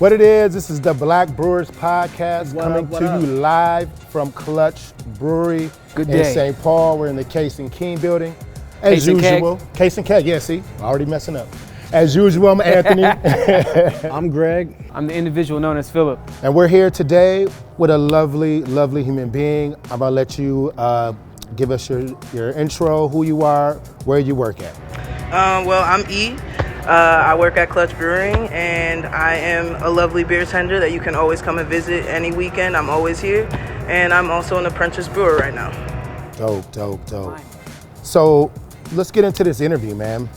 What it is, this is the Black Brewers Podcast coming to you live from Clutch Brewery in St. Paul. We're in the Case and King building. As usual. Case and Keg, yeah, see, already messing up. As usual, I'm Anthony. I'm Greg. I'm the individual known as Phill. And we're here today with a lovely, lovely human being. I'm gonna let you give us your intro, who you are, where you work at. Well, I'm E. I work at Clutch Brewing, and I am a lovely beer tender that you can always come and visit any weekend. I'm always here, and I'm also an apprentice brewer right now. Dope. So let's get into this interview, man.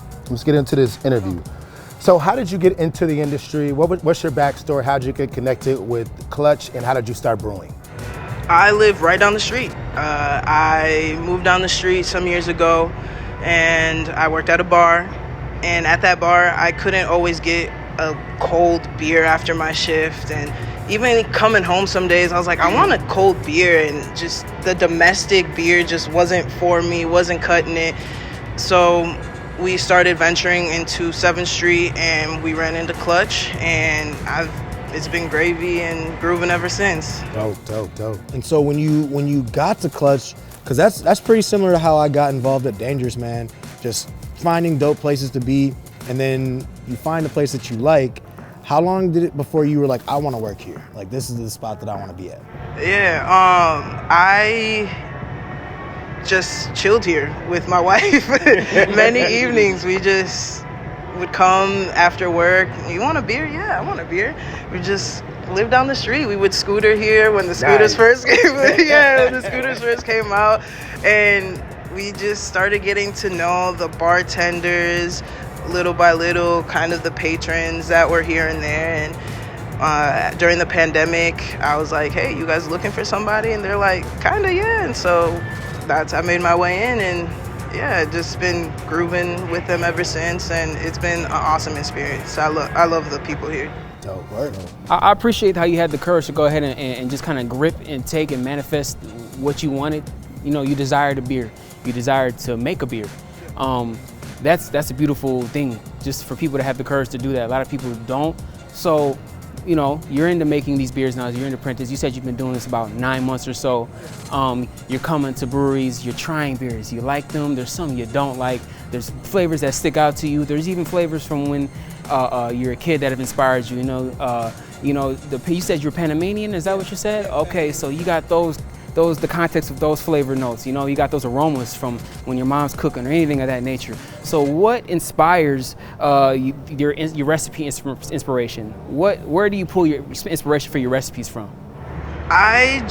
So how did you get into the industry? What's your backstory? How did you get connected with Clutch, and how did you start brewing? I live right down the street. I moved down the street some years ago, and I worked at a bar. And at that bar, I couldn't always get a cold beer after my shift. And even coming home some days, I was like, I want a cold beer. And just the domestic beer just wasn't for me, wasn't cutting it. So we started venturing into 7th Street, and we ran into Clutch. And it's been gravy and grooving ever since. Dope. And so when you got to Clutch, because that's pretty similar to how I got involved at Dangerous, man. Just finding dope places to be, and then you find a place that you like. How long did it before you were like, I want to work here? Like, this is the spot that I want to be at. Yeah, I just chilled here with my wife. Many evenings we just would come after work. You want a beer? Yeah, I want a beer. We just lived down the street. We would scooter here when the scooters first came. When the scooters first came out, and we just started getting to know the bartenders little by little, kind of the patrons that were here and there. And during the pandemic, I was like, hey, you guys looking for somebody? And they're like, kind of, yeah. And so I made my way in, and yeah, just been grooving with them ever since. And it's been an awesome experience. I love the people here. Dope, word. I appreciate how you had the courage to go ahead and just kind of grip and take and manifest what you wanted. You know, you desired a beer. You desire to make a beer. That's a beautiful thing, just for people to have the courage to do that. A lot of people don't. So, you know, you're into making these beers now. You're an apprentice. You said you've been doing this about 9 months or so. You're coming to breweries. You're trying beers. You like them. There's some you don't like. There's flavors that stick out to you. There's even flavors from when you're a kid that have inspired you. You said you're Panamanian. Is that what you said? Okay, so you got the context of those flavor notes. You know, you got those aromas from when your mom's cooking or anything of that nature. So what inspires your recipe inspiration? Where do you pull your inspiration for your recipes from? I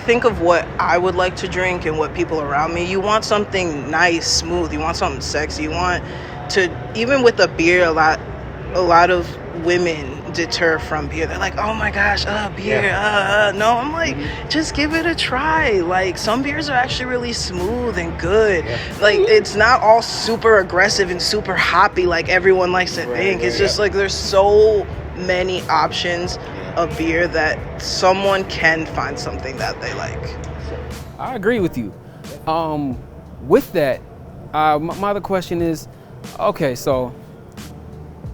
think of what I would like to drink and what people around me. You want something nice, smooth. You want something sexy. You want to, even with a beer, a lot of women deter from beer. They're like, oh my gosh, beer, no. I'm like, just give it a try. Like, some beers are actually really smooth and good. Like, it's not all super aggressive and super hoppy like everyone likes to think. It's just like, there's so many options of beer that someone can find something that they like. I agree with you. With that, my other question is, okay, so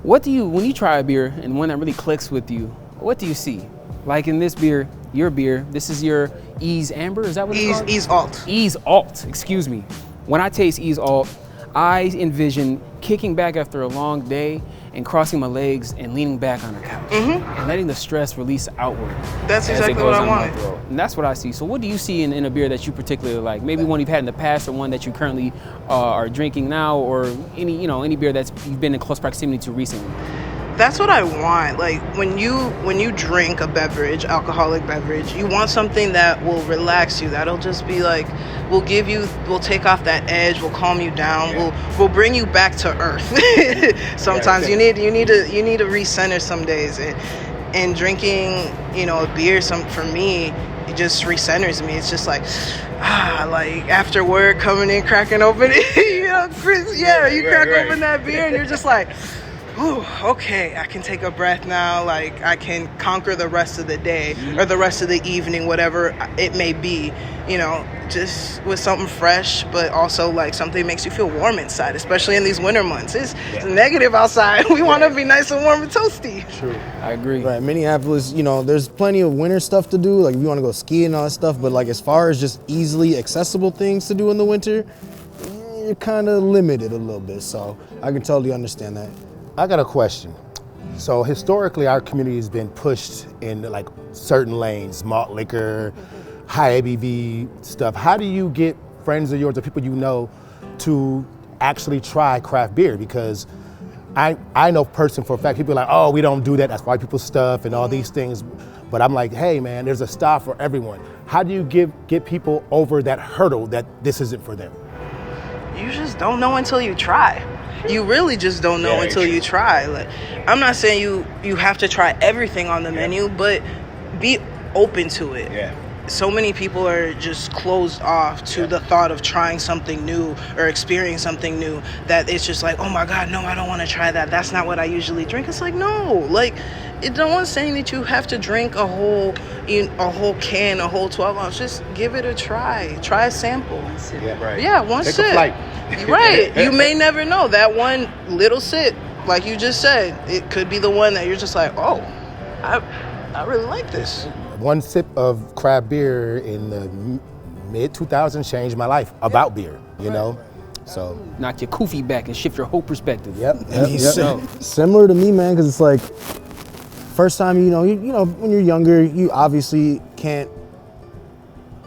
when you try a beer and one that really clicks with you, what do you see? Like in this beer, your beer, this is your Ease Amber, is that what it's called? Ease Alt. Ease Alt, excuse me. When I taste Ease Alt, I envision kicking back after a long day and crossing my legs and leaning back on a couch and letting the stress release outward. That's exactly what I wanted. And that's what I see. So what do you see in a beer that you particularly like? Maybe one you've had in the past, or one that you currently are drinking now, or any beer that's you've been in close proximity to recently? That's what I want. Like, when you drink a beverage, alcoholic beverage, you want something that will relax you. That'll just be like, we'll take off that edge, we'll calm you down, we'll bring you back to earth. Sometimes you need to recenter some days, and drinking, a beer, for me, it just recenters me. It's just like, like after work, coming in, cracking open, Chris, you crack open that beer, and you're just like, ooh, okay, I can take a breath now. Like, I can conquer the rest of the day or the rest of the evening, whatever it may be. just with something fresh, but also like something that makes you feel warm inside, especially in these winter months. It's negative outside. We want to be nice and warm and toasty. True. I agree. Right, Minneapolis, you know, there's plenty of winter stuff to do. Like if you want to go skiing and all that stuff, but like as far as just easily accessible things to do in the winter, you're kind of limited a little bit. So I can totally understand that. I got a question. So historically, our community has been pushed in like certain lanes, malt liquor, high ABV stuff. How do you get friends of yours or people you know to actually try craft beer? Because I know person for a fact, people are like, oh, we don't do that. That's white people stuff and all these things. But I'm like, hey man, there's a style for everyone. How do you get people over that hurdle that this isn't for them? You just don't know until you try. You really just don't know until you try. Like, I'm not saying you have to try everything on the menu, but be open to it. Yeah. So many people are just closed off to the thought of trying something new or experiencing something new, that it's just like, oh my God, no, I don't want to try that. That's not what I usually drink. It's like, no, like, no one's saying that you have to drink a whole can, a whole 12 ounce. Just give it a try. Try a sample. Yeah, right. Yeah, one Take sip. a flight. Right. You may never know. That one little sip, like you just said, it could be the one that you're just like, oh, I really like this. One sip of craft beer in the mid-2000s changed my life about beer, you know? So Knock your kufi back and shift your whole perspective. Similar to me, man, because it's like, first time, you know, when you're younger, you obviously can't,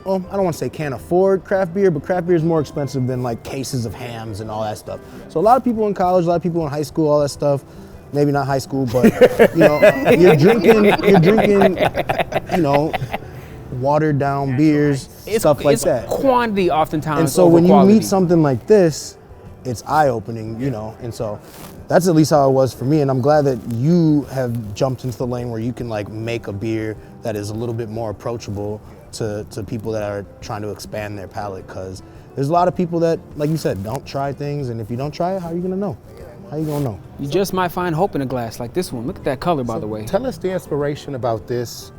well, I don't want to say can't afford craft beer, but craft beer is more expensive than like cases of hams and all that stuff. So a lot of people in college, a lot of people in high school, all that stuff, maybe not high school, but you know, you're drinking, you know, watered down beers, stuff like that. It's quantity oftentimes. And so over when quality. you meet something like this, it's eye-opening, you know, and so that's at least how it was for me, and I'm glad that you have jumped into the lane where you can like make a beer that is a little bit more approachable to people that are trying to expand their palate, because there's a lot of people that, like you said, don't try things, and if you don't try it, how are you gonna know? How you gonna know? You just might find hope in a glass like this one. Look at that color, by the way. Tell us the inspiration about this.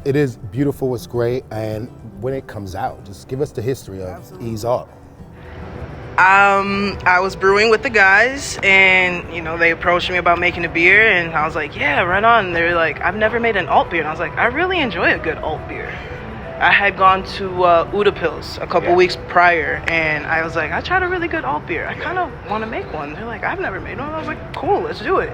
It is beautiful, it's great, and when it comes out, just give us the history of Ease Off. I was brewing with the guys, and you know, they approached me about making a beer, and I was like, yeah, right on. And they were like, I've never made an alt beer, and I was like, I really enjoy a good alt beer. I had gone to Udapils a couple weeks prior, and I was like, I tried a really good alt beer. I kind of want to make one. They're like, I've never made one. I was like, cool, let's do it.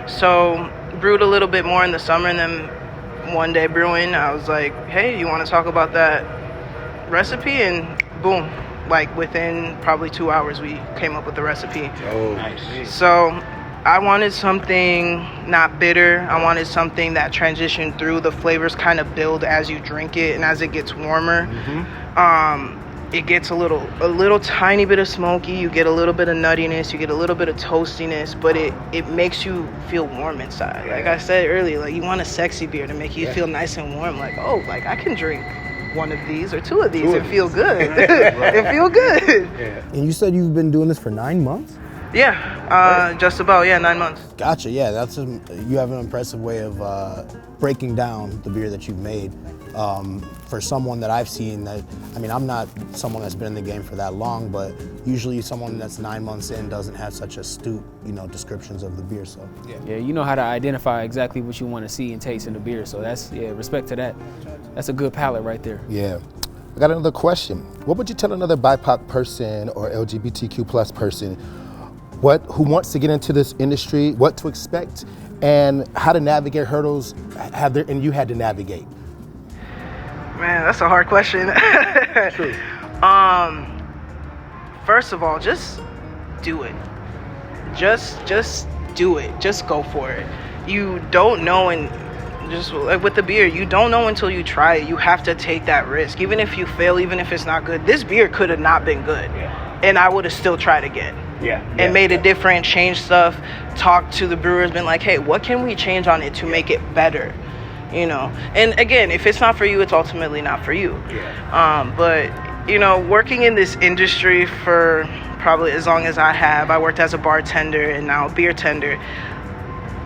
So brewed a little bit more in the summer, and then one day brewing, I was like, hey, you want to talk about that recipe? And boom, like within probably 2 hours, we came up with the recipe. Oh, nice. So I wanted something not bitter. I wanted something that transitioned through. The flavors kind of build as you drink it, and as it gets warmer, it gets a little tiny bit of smoky. You get a little bit of nuttiness. You get a little bit of toastiness, but it makes you feel warm inside. Like I said earlier, like you want a sexy beer to make you feel nice and warm. Like, oh, like I can drink one of these or two of these and feel good. And feel good. And you said you've been doing this for 9 months? Yeah, just about, 9 months. Gotcha, yeah, you have an impressive way of breaking down the beer that you've made. For someone that I've seen that, I mean, I'm not someone that's been in the game for that long, but usually someone that's 9 months in doesn't have such astute, descriptions of the beer, so. Yeah, you know how to identify exactly what you want to see and taste in the beer, so that's, respect to that. That's a good palate right there. Yeah. I got another question. What would you tell another BIPOC person or LGBTQ plus person who wants to get into this industry, what to expect, and how to navigate hurdles and you had to navigate? Man, that's a hard question. True. First of all, just do it. Just do it. Just go for it. You don't know, and just like with the beer, you don't know until you try it. You have to take that risk. Even if you fail, even if it's not good, this beer could have not been good. And I would have still tried again. And made it different, changed stuff, talked to the brewers, been like, hey, what can we change on it to make it better? And again, if it's not for you, it's ultimately not for you. But working in this industry for probably as long as I have, I worked as a bartender and now a beer tender.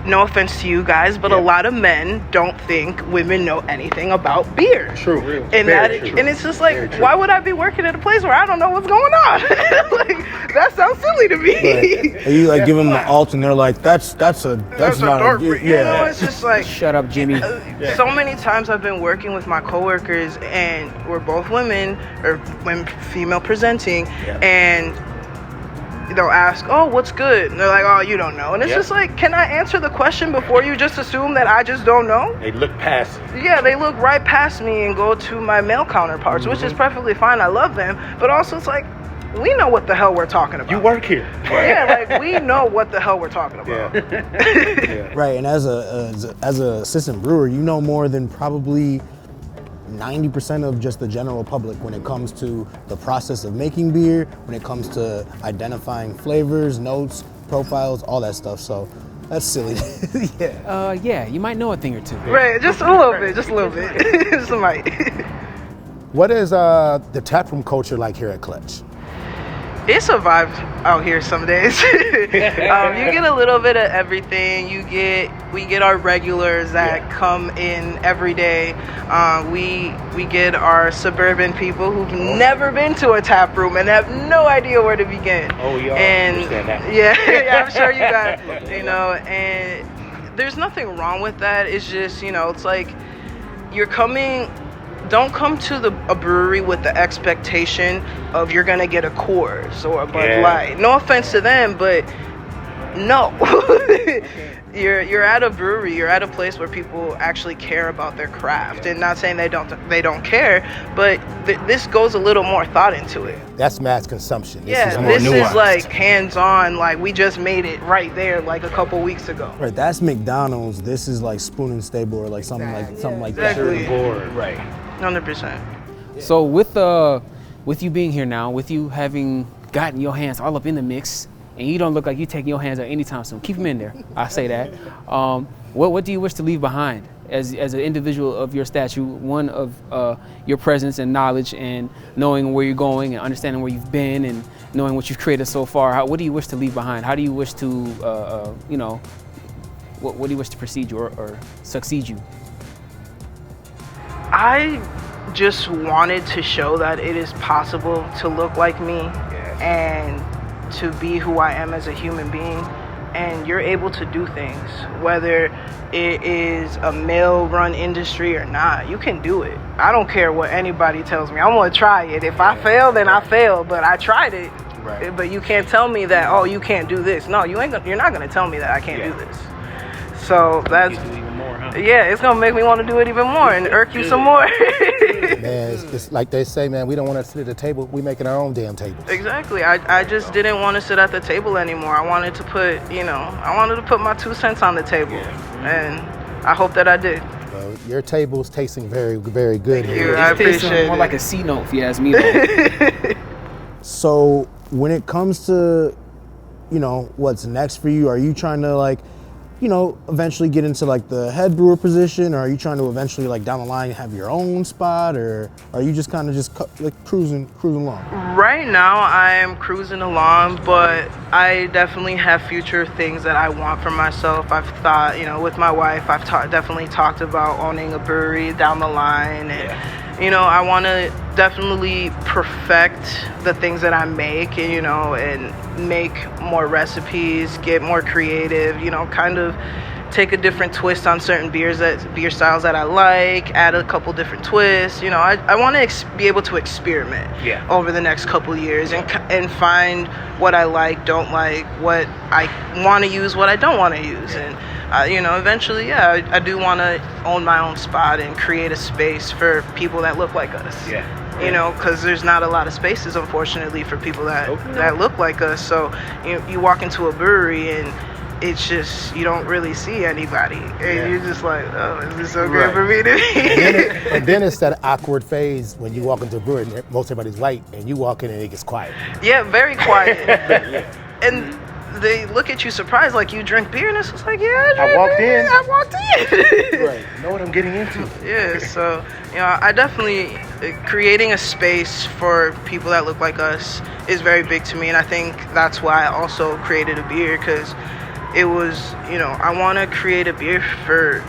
no offense to you guys, but a lot of men don't think women know anything about beer. True. And and it's just like, why would I be working at a place where I don't know what's going on? Like, that sounds silly to me. Right. You like give them the alt, and they're like, that's not dark beer. You know, it's just like, shut up, Jimmy. So many times I've been working with my coworkers, and we're both women, or women, female presenting, and they'll ask, oh, what's good? And they're like, oh, you don't know. And it's just like, can I answer the question before you just assume that I just don't know? They look past you. Yeah, they look right past me and go to my male counterparts, which is perfectly fine. I love them. But also it's like, we know what the hell we're talking about. You work here. Yeah, like, we know what the hell we're talking about. Right, and as a assistant brewer, you know more than probably 90% of just the general public when it comes to the process of making beer, when it comes to identifying flavors, notes, profiles, all that stuff. So that's silly. Yeah, you might know a thing or two. Right, just a little bit. Just a mite. What is the taproom culture like here at Clutch? It survived out here some days. You get a little bit of everything. We get our regulars that come in every day. We get our suburban people who've never been to a tap room and have no idea where to begin. Oh, y'all understand that. Yeah, I'm sure you guys, and there's nothing wrong with that. It's just, it's like you're coming. Don't come to a brewery with the expectation of you're gonna get a Coors or a Bud Light. No offense to them, but no. You're at a brewery. You're at a place where people actually care about their craft, and not saying they don't care, but this goes a little more thought into it. That's mass consumption. This is like hands-on. Like, we just made it right there, like a couple weeks ago. Right, that's McDonald's. This is like Spoon and Stable or like something like Exactly. that. Right. 100%. So with you being here now, with you having gotten your hands all up in the mix, and you don't look like you taking your hands out anytime soon. Keep them in there. I say that. What do you wish to leave behind as an individual of your stature, one of your presence and knowledge and knowing where you're going and understanding where you've been and knowing what you've created so far? What do you wish to leave behind? How do you wish to, what do you wish to precede you or succeed you? I just wanted to show that it is possible to look like me and to be who I am as a human being, and you're able to do things, whether it is a male-run industry or not. You can do it. I don't care what anybody tells me. I'm gonna try it. If I fail, then I fail, but I tried it. Right. But you can't tell me that, oh, you can't do this. No, you're not gonna tell me that I can't do this. So that's it's gonna make me want to do it even more and irk you some more. Man, it's like they say, man, we don't want to sit at the table. We making our own damn tables. Exactly. I just didn't want to sit at the table anymore. I wanted to put my 2 cents on the table, and I hope that I did. Well, your table's tasting very, very good. Thank you. I appreciate it. More like a C note, if you ask me. So when it comes to, what's next for you, are you trying to eventually get into like the head brewer position, or are you trying to eventually like down the line have your own spot, or are you just kind of cruising along? Right now I am cruising along, but I definitely have future things that I want for myself. I've thought, with my wife, I've definitely talked about owning a brewery down the line, and I want to definitely perfect the things that I make, and make more recipes, get more creative, kind of take a different twist on certain beer styles that I like, add a couple different twists. I want to be able to experiment over the next couple years and find what I like, don't like, what I want to use, what I don't want to use. And eventually, I do want to own my own spot and create a space for people that look like us. Because there's not a lot of spaces, unfortunately, for people that look like us. So you walk into a brewery and it's just, you don't really see anybody. And you're just like, oh, is this okay for me to be? And then it's that awkward phase when you walk into a brewery and most everybody's white and you walk in and it gets quiet. Yeah, very quiet. And they look at you surprised, like you drink beer, and it's just like, I walked in. Right, know what I'm getting into. Yeah, so, I definitely, creating a space for people that look like us is very big to me, and I think that's why I also created a beer, because it was, I want to create a beer for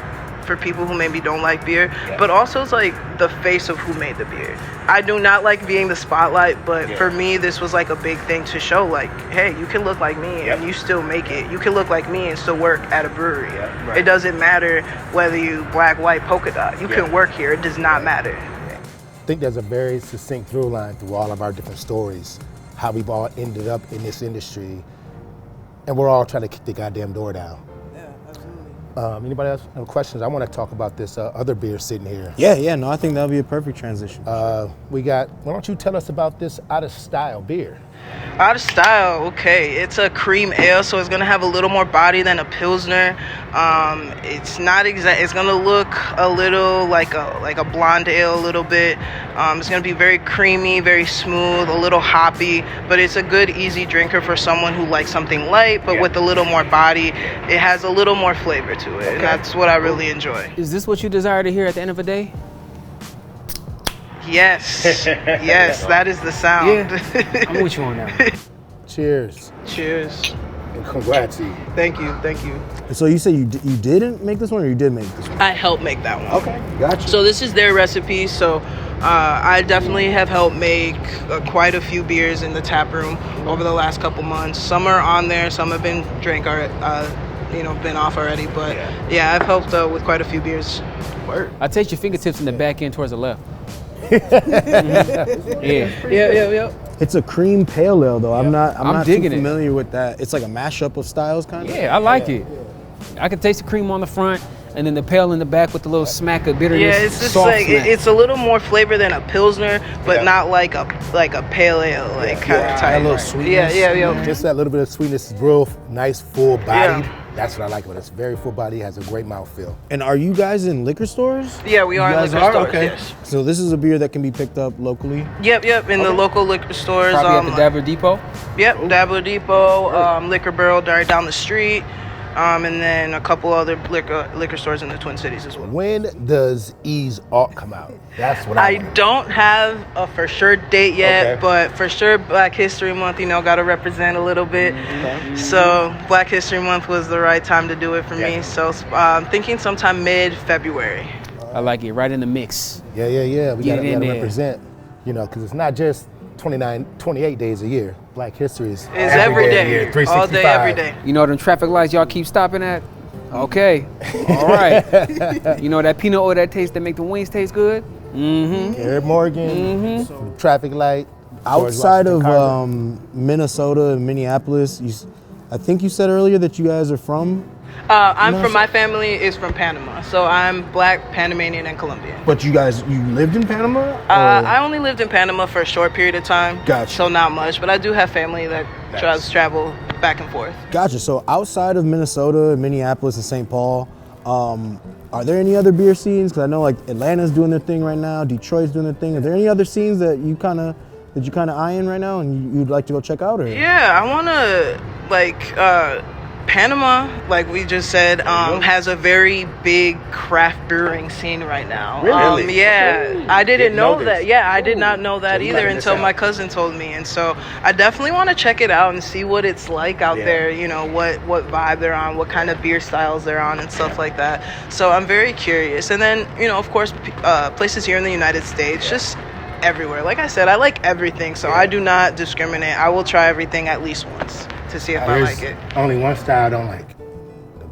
people who maybe don't like beer, but also it's like the face of who made the beer. I do not like being the spotlight, but for me, this was like a big thing to show, like, hey, you can look like me and you still make it. You can look like me and still work at a brewery. It doesn't matter whether you black, white, polka dot. You can work here. It does not matter. I think there's a very succinct through line through all of our different stories, how we've all ended up in this industry, and we're all trying to kick the goddamn door down. Anybody else have questions? I want to talk about this other beer sitting here. No, I think that'll be a perfect transition. Why don't you tell us about this Out of Style beer? Out of Style, okay. It's a cream ale, so it's gonna have a little more body than a Pilsner. It's not exact. It's gonna look a little like a blonde ale, a little bit. It's gonna be very creamy, very smooth, a little hoppy, but it's a good, easy drinker for someone who likes something light, but with a little more body. It has a little more flavor to it, and that's what I really enjoy. Is this what you desire to hear at the end of the day? Yes, yes, that is the sound. Yeah, I'm with you on that. Cheers. Cheers. And congrats to you. Thank you, thank you. So you say you didn't make this one, or you did make this one? I helped make that one. Okay, gotcha. So this is their recipe. So I definitely have helped make quite a few beers in the tap room over the last couple months. Some are on there, some have been been off already. But yeah, I've helped with quite a few beers. Word. I taste your fingertips in the back end towards the left. Yeah. It's a cream pale ale though. I'm not too digging familiar with that. It's like a mashup of styles kind of. Yeah, I like it. I can taste the cream on the front and then the pale in the back with the little smack of bitterness. Yeah, it's just like it's a little more flavor than a Pilsner, but not like a pale ale, like kind of type. A little sweetness. Yeah. Just that little bit of sweetness is real nice, full bodied. That's what I like about it. It's very full body, has a great mouthfeel. And are you guys in liquor stores? Yeah, we are in liquor stores. Okay. Yes. So this is a beer that can be picked up locally? Yep, in the local liquor stores. Probably at the Dabbler Depot? Yep, Dabbler Depot, Liquor Barrel right down the street, and then a couple other liquor stores in the Twin Cities as well. When does Ease Alt come out? That's what I don't have a for sure date yet, but for sure Black History Month, got to represent a little bit. So Black History Month was the right time to do it for me. So I'm thinking sometime mid-February. I like it, right in the mix. Yeah. We Get it in gotta there. represent, because it's not just 28 days a year. Black History is every day, 365. all day, every day. You know them traffic lights y'all keep stopping at? Okay, all right. You know that peanut oil that taste that make the wings taste good? Mm-hmm. Eric Morgan, traffic light. Outside of Minnesota and Minneapolis, I think you said earlier that you guys are from? My family is from Panama, so I'm Black, Panamanian, and Colombian. But you lived in Panama? I only lived in Panama for a short period of time. Gotcha. So not much, but I do have family that travel back and forth. Gotcha. So outside of Minnesota, Minneapolis, and St. Paul, are there any other beer scenes? Because I know like Atlanta's doing their thing right now, Detroit's doing their thing. Are there any other scenes that you kind of eyeing right now and you'd like to go check out? Or? Yeah, I want to Panama, like we just said, has a very big craft brewing scene right now. Really? Yeah, I didn't know that. Yeah, I did not know that either until my cousin told me. And so I definitely want to check it out and see what it's like out there, what vibe they're on, what kind of beer styles they're on and stuff like that. So I'm very curious. And then, of course, places here in the United States, just everywhere. Like I said, I like everything, so I do not discriminate. I will try everything at least once to see if I like it. Only one style I don't like. The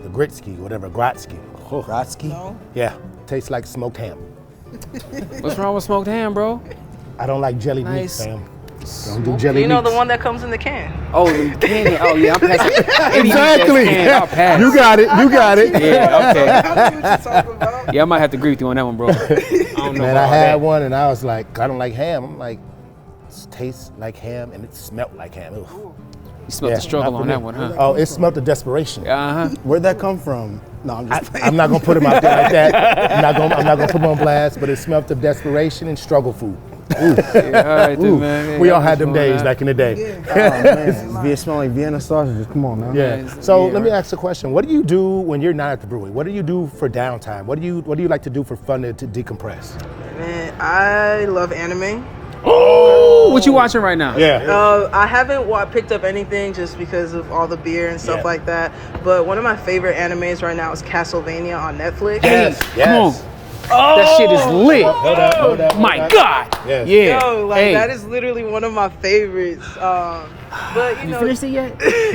Gritsky, whatever, Grotsky. Grotsky? No? Yeah, tastes like smoked ham. What's wrong with smoked ham, bro? I don't like jelly meat, Nice. fam. Don't do jelly meats. The one that comes in the can. Oh, the can. Oh, yeah, I'm passing. Exactly. I'll pass. You got it. Yeah, okay. I know what you're talking about. Yeah, I might have to agree with you on that one, bro. I don't know Man, I about had that. one and I was like, I don't like ham. I'm like, it tastes like ham and it smelled like ham. Ugh. You smelled the struggle on that one, huh? Oh, it smelled the desperation. Uh-huh. Where'd that come from? No, I'm just I'm not gonna put him out there like that. I'm not gonna put him on blast, but it smelled of desperation and struggle food. Yeah, all right, then, man. We Yeah, all had them what's going days on? back in the day. oh man, it smell like Vienna sausages. Come on now. Yeah. So let me ask a question. What do you do when you're not at the brewery? What do you do for downtime? What do you like to do for fun to decompress? Man, I love anime. Oh, what you watching right now? Yeah. I haven't picked up anything just because of all the beer and stuff like that. But one of my favorite animes right now is Castlevania on Netflix. Yes. Come on. That shit is lit. Hold up. My God. Yes. Yeah. Yo, like that is literally one of my favorites. But you know, finished it yet?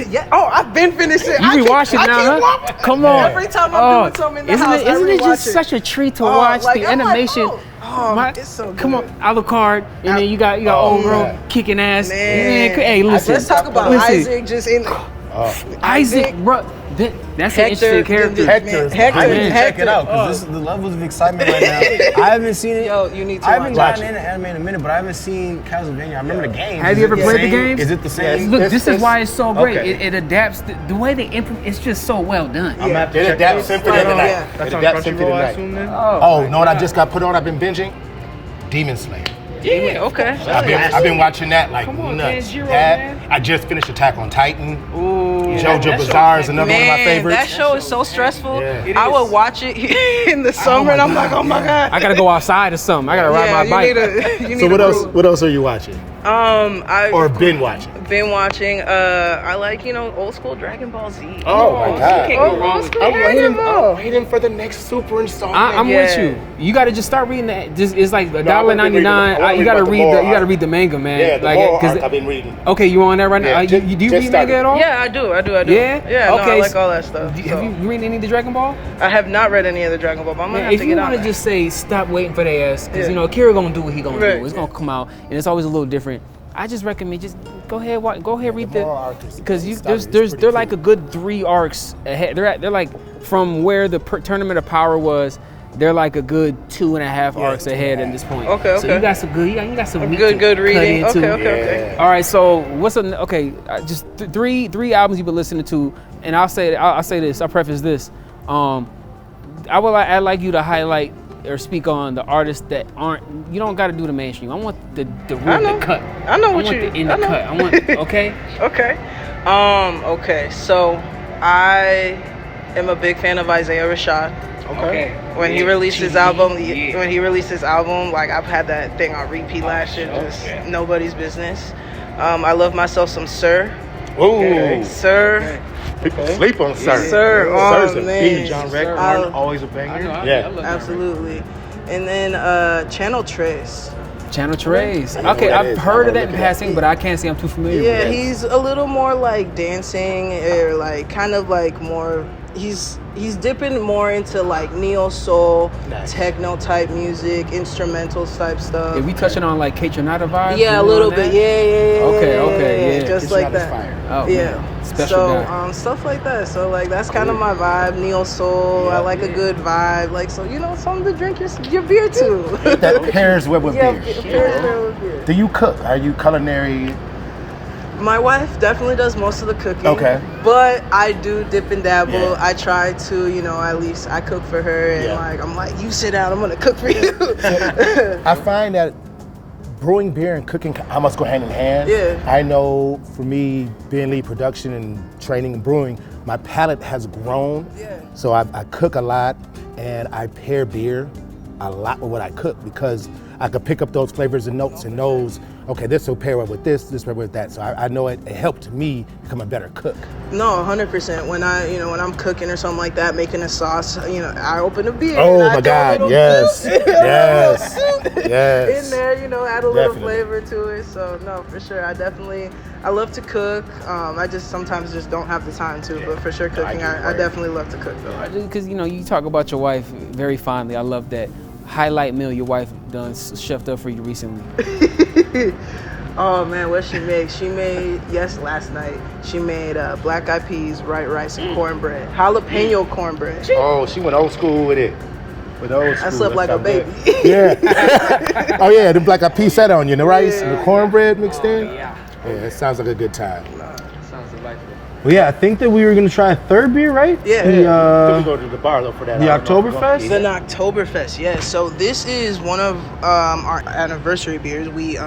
yeah. Oh, I've been finished it. You rewatch it now, huh? Come on. Every time I'm doing something in the house, Isn't it just it. such a treat to watch like, the I'm like, animation? it's so good. Come on, Alucard, and then you got old girl kicking ass. Man. Hey, listen. Let's talk about Isaac just in. Isaac, bro. That's an interesting character. I need to check it out because the levels of excitement right now. I haven't seen it. Yo, you need to I haven't watch gotten into anime in a minute, but I haven't seen Castlevania. I remember the game. Have you ever played the game? Is it the same? Look, this is why it's so great. Okay. It adapts the way they implement. It's just so well done. It adapts Symphony of the Night. It adapts Symphony of the Night. Oh, know what I just got put on? I've been binging? Demon Slayer. Yeah, okay. I've been watching that like nuts. Tanjiro, That, I just finished Attack on Titan. Ooh, JoJo Bizarre is another one of my favorites. That show is so stressful. Yeah. I would watch it in the summer, and I'm like, oh my God. I gotta go outside or something. I gotta ride my bike. So what else are you watching? Or been watching? Been watching. I like old school Dragon Ball Z. Oh my God! Can't go wrong with I'm waiting for the next super installment. I'm with you. You gotta just start reading that. It's like $1.99. You gotta read the manga, man. Yeah, the like, moral arc I've been reading. Okay, you on that right now? Yeah, Do you read manga at all? Yeah, I do. Yeah? Yeah. Okay. No, I like all that stuff. Have you read any of the Dragon Ball? I have not read any of the Dragon Ball, but I'm gonna have If to you get on want to that. just say stop waiting for their ass, because Yeah. Akira gonna do what he gonna Right. do. It's gonna come out, and it's always a little different. I just recommend just go ahead read moral arc is- because is they're like a good 3 arcs ahead. They're like from where the Tournament of Power was. They're like a good 2.5 arcs ahead at this point. Okay. So you got some good. You got some meat Good to reading. cut into. Okay. All right. So what's just three albums you've been listening to, and I'll say this. I'll preface this. I'd like you to highlight or speak on the artists that aren't. You don't got to do the mainstream. I want the cut. I know I what want you. the in the cut. I want okay. Okay. Okay. So I am a big fan of Isaiah Rashad. Okay. When he released his album, like I've had that thing on repeat last year, just nobody's business. I love myself some Sir. Ooh, Sir. people sleep on Sir. Sir, Sir's oh a man. beast. John Redcorn, always a banger. Yeah. Absolutely. And then Channel Trace. Channel Trace. I know Okay, who that I've is. heard I of know that in look at that. passing, but I can't say I'm too familiar Yeah, with he's a little more like dancing, or like kind of like more. He's dipping more into like neo soul, Nice. techno type music, instrumentals type stuff. that. Are we touching on like Kate-Renata vibes? Yeah, a You little on bit. that? Yeah. Okay, yeah. Just It's like not as that. fire. Oh, Yeah. man. Special So guy. stuff like that. So like that's kind of my vibe. Neo soul. I like a good vibe. Like so something to drink your beer to. That pairs well with Yeah, beer. beer with beer. Do you cook? Are you culinary? My wife definitely does most of the cooking. Okay. But I do dip and dabble. Yeah. I try to, at least I cook for her, and Yeah. I'm like, you sit down, I'm gonna cook for you. I find that brewing beer and cooking almost go hand in hand. Yeah. I know for me, being lead production and training and brewing, my palate has grown. Yeah. So I cook a lot, and I pair beer a lot with what I cook because I could pick up those flavors and notes and knows, okay, this will pair well with this pair with that. So I know it helped me become a better cook. No, 100%. When when I'm cooking or something like that, making a sauce, I open a beer. Oh and I my throw a God, little yes, soup, yes, in yes. there, add a little Definitely. flavor to it. So no, for sure. I love to cook. I just sometimes just don't have the time to, but for sure cooking, I definitely love to cook though. Because you talk about your wife very fondly. I love that highlight meal your wife done chefed up for you recently. Oh man, what she made? Last night, she made black eyed peas, white rice, and cornbread. Jalapeno cornbread. Oh, she went old school with it. With old school. I slept like a baby. Yeah. Oh yeah, the black eyed peas sat on you, the rice and the Yeah. cornbread mixed in. Yeah. Yeah, it sounds like a good time. Sounds delightful. Well, yeah, I think that we were gonna try a third beer, right? Yeah. The, Then we uh, go to the bar though for that. the I don't know if we're gonna Oktoberfest? eat An it. Oktoberfest, yes. So this is one of our anniversary beers. We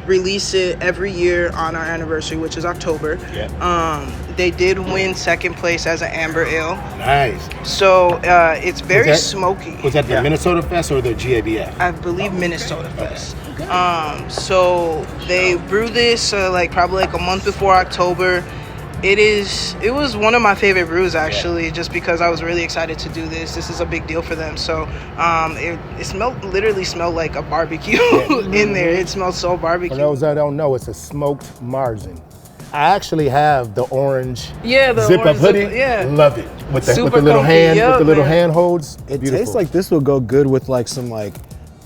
release it every year on our anniversary, which is October. Yeah. They did win second place as an amber ale. Nice. So it's very that- smoky. Was that the Minnesota Fest or the GABF? I believe Minnesota Fest. So they brew this probably a month before October. It was one of my favorite brews actually, just because I was really excited to do this. This is a big deal for them. So it literally smelled like a barbecue in there. It smells so barbecue. For those that don't know, it's a smoked Morrison. I actually have the orange the zip-up orange hoodie. Love it. With the little comfy, hand, with the little handholds. It Beautiful. tastes like this will go good with some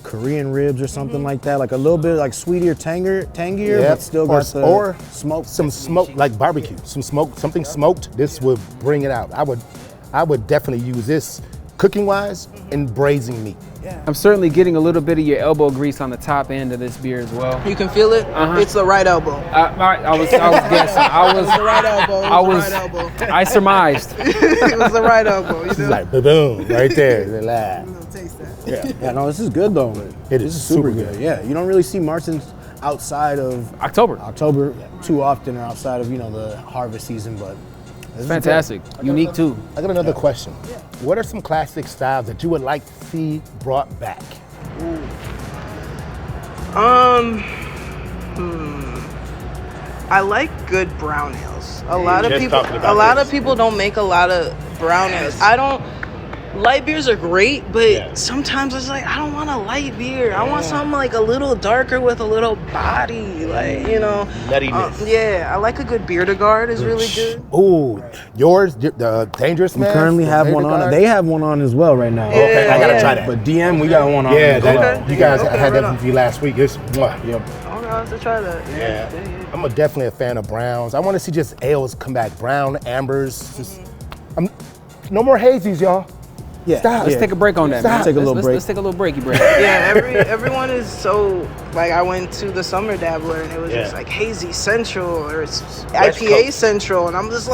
Korean ribs or something like that. Like a little bit sweeter, tangier, but still got or smoke. Some smoke like barbecue. Something smoked. This would bring it out. I would definitely use this cooking wise in braising meat. I'm certainly getting a little bit of your elbow grease on the top end of this beer as well. You can feel it. It's the right elbow. I was guessing. I was the right elbow. I surmised. It was the right elbow. This is like boom, right there. Relax. Taste that. Yeah, no, this is good though. It is super good. Yeah, you don't really see Morrison's outside of October too often, or outside of the harvest season, but it's fantastic. Unique too. I got another question. What are some classic styles that you would like to see brought back? I like good brown ales. A lot of people don't make a lot of brown ales. Light beers are great, but sometimes it's I don't want a light beer. I want something a little darker with a little body, Nuttiness. I like a good beer to guard is really good. Ooh, yours, the Dangerous Man? we currently have one on. They have one on as well right now. Okay, I gotta try that. But DM, we got one on. You guys had that with you last week. It's mwah. Yep. I'll have to try that. Yeah. I'm definitely a fan of browns. I want to see just ales come back. Brown, ambers. No more hazies, y'all. Yeah. Stop. Let's take a break on that. Stop. Man. Take a little break. Let's take a little breaky break. Yeah, everyone is so I went to the Summer Dabbler and it was just hazy central or it's IPA central, and I'm just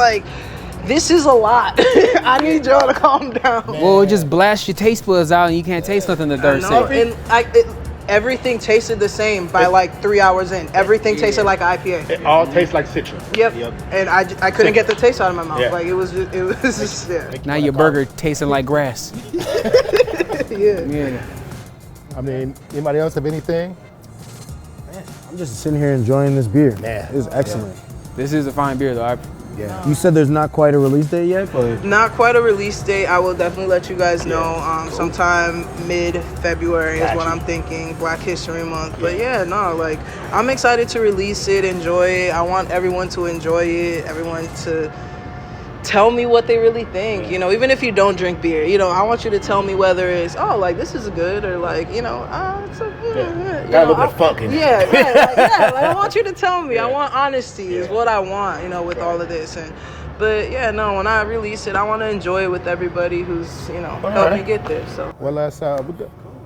this is a lot. I need y'all to calm down. Well, just blast your taste buds out and you can't taste nothing the dirt said. And everything tasted the same by 3 hours in. Everything tasted like IPA. It all tastes like citrus. Yep. And I couldn't get the taste out of my mouth. Yeah. It was just Now your burger tasting like grass. Yeah. I mean, anybody else have anything? I'm just sitting here enjoying this beer. Man. It's excellent. This is a fine beer though. You said there's not quite a release date yet, but Not quite a release date. I will definitely let you guys know. Sometime mid-February is what I'm thinking. Black History Month. But I'm excited to release it, enjoy it. I want everyone to enjoy it. Everyone to tell me what they really think. Even if you don't drink beer, I want you to tell me whether it's this is good or it's a got a little bit of funk in it. I want you to tell me. I want honesty is what I want, with all of this. But when I release it, I want to enjoy it with everybody who's helped me get there. So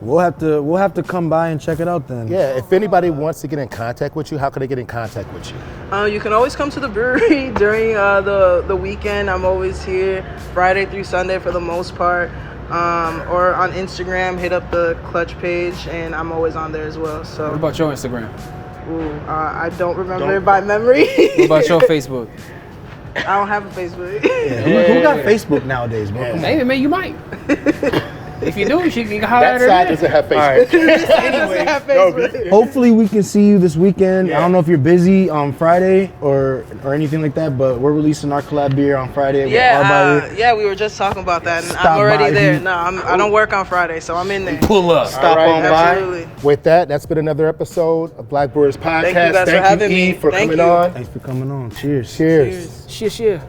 we'll have to come by and check it out then. Yeah, if anybody wants to get in contact with you, how can they get in contact with you? You can always come to the brewery during the weekend. I'm always here Friday through Sunday for the most part. Or on Instagram, hit up the Clutch page, and I'm always on there as well. So What about your Instagram? I don't remember it by memory. What about your Facebook? I don't have a Facebook. Who got Facebook nowadays, bro? Maybe, man, you might. If you do, you can holler at That her. side doesn't have Facebook. Anyway, Hopefully we can see you this weekend. I don't know if you're busy on Friday or anything like that, but we're releasing our collab beer on Friday. We were just talking about that, and I'm already there. No, I don't work on Friday, so I'm in there. Pull up. Stop on by. Absolutely. With that, that's been another episode of Black Brewers Podcast. Thank you guys for having me. for Thank coming you. on. Thanks for coming on. Cheers. Cheers. Cheers.